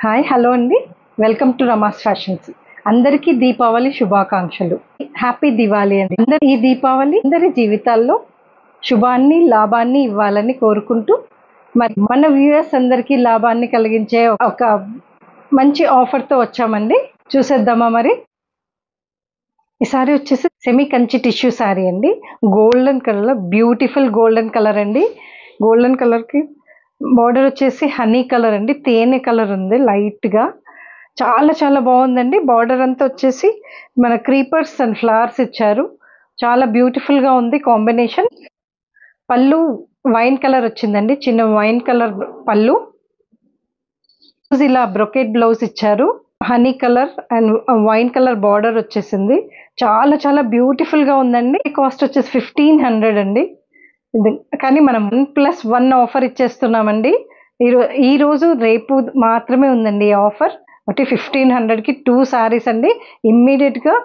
Hi hello అండి. Welcome to Rama's fashions. అందరికీ దీపావళి శుభాకాంక్షలు. హ్యాపీ దివాళీ అండి. ఈ దీపావళి అందరి జీవితాల్లో శుభాన్ని లాభాన్ని ఇవ్వాలని కోరుకుంటూ మరి మన వ్యూయర్స్ అందరికీ లాభాన్ని కలిగించే ఒక మంచి ఆఫర్తో వచ్చామండి. చూసేద్దామా మరి. ఈసారి వచ్చేసి సెమీ కంచి టిష్యూ శారీ అండి. Golden colour, beautiful golden colour అండి. గోల్డెన్ కలర్కి బార్డర్ వచ్చేసి హనీ కలర్ అండి. తేనె కలర్ ఉంది లైట్గా. చాలా చాలా బాగుందండి. బార్డర్ అంతా వచ్చేసి మన క్రీపర్స్ అండ్ ఫ్లవర్స్ ఇచ్చారు. చాలా బ్యూటిఫుల్గా ఉంది కాంబినేషన్. పళ్ళు వైన్ కలర్ వచ్చిందండి. చిన్న వైన్ కలర్ పళ్ళు. ఇలా బ్రొకెట్ బ్లౌజ్ ఇచ్చారు. Honey colour and wine colour border వచ్చేసింది. చాలా చాలా బ్యూటిఫుల్గా ఉందండి. కాస్ట్ వచ్చేసి 1500 అండి. కానీ మనం 1+1 ఆఫర్ ఇచ్చేస్తున్నామండి. ఈరోజు రేపు మాత్రమే ఉందండి ఈ ఆఫర్. అంటే 1500కి 2 శారీస్ అండి. ఇమ్మీడియట్గా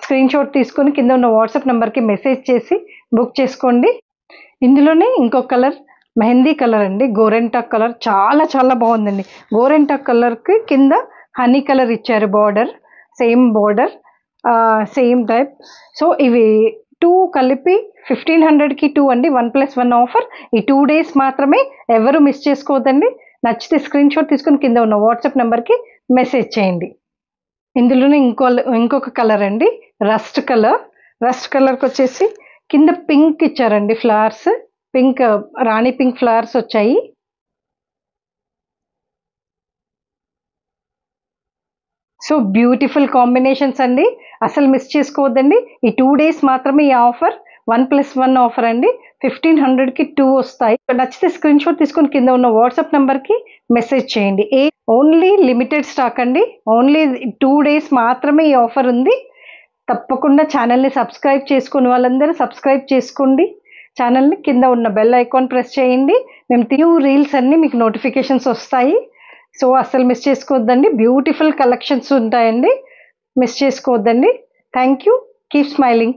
స్క్రీన్ షాట్ తీసుకొని కింద ఉన్న వాట్సాప్ నెంబర్కి మెసేజ్ చేసి బుక్ చేసుకోండి. ఇందులోనే ఇంకో కలర్ మెహందీ కలర్ అండి. గోరెంటాక్ కలర్ చాలా చాలా బాగుందండి. గోరెంటాక్ కలర్కి కింద హనీ కలర్ ఇచ్చారు. Border same border, same type. So ఇవి 2 కలిపి 1500కి 2 అండి. 1+1 ఆఫర్. ఈ 2 days మాత్రమే. ఎవరు మిస్ చేసుకోవద్దండి. నచ్చితే స్క్రీన్ షాట్ తీసుకొని కింద ఉన్న వాట్సాప్ నెంబర్కి మెసేజ్ చేయండి. ఇందులోనే ఇంకొక కలర్ అండి, రస్ట్ కలర్. రస్ట్ కలర్కి వచ్చేసి కింద పింక్ ఇచ్చారండి. ఫ్లవర్స్ పింక్, రాణి పింక్ ఫ్లవర్స్ వచ్చాయి. సో బ్యూటిఫుల్ కాంబినేషన్స్ అండి. అసలు మిస్ చేసుకోవద్దండి. ఈ 2 days మాత్రమే ఈ ఆఫర్. 1+1 ఆఫర్ అండి. 1500కి 2 వస్తాయి. నచ్చితే స్క్రీన్ షాట్ తీసుకొని కింద ఉన్న వాట్సాప్ నెంబర్కి మెసేజ్ చేయండి. ఓన్లీ లిమిటెడ్ స్టాక్ అండి. ఓన్లీ 2 days మాత్రమే ఈ ఆఫర్ ఉంది. తప్పకుండా ఛానల్ని సబ్స్క్రైబ్ చేసుకుని వాళ్ళందరూ సబ్స్క్రైబ్ చేసుకోండి. ఛానల్ని కింద ఉన్న బెల్ ఐకాన్ ప్రెస్ చేయండి. మేము న్యూ రీల్స్ అన్నీ మీకు నోటిఫికేషన్స్ వస్తాయి. సో అస్సలు మిస్ చేసుకోవద్దండి. బ్యూటిఫుల్ కలెక్షన్స్ ఉంటాయండి. మిస్ చేసుకోవద్దండి. Thank you. Keep smiling.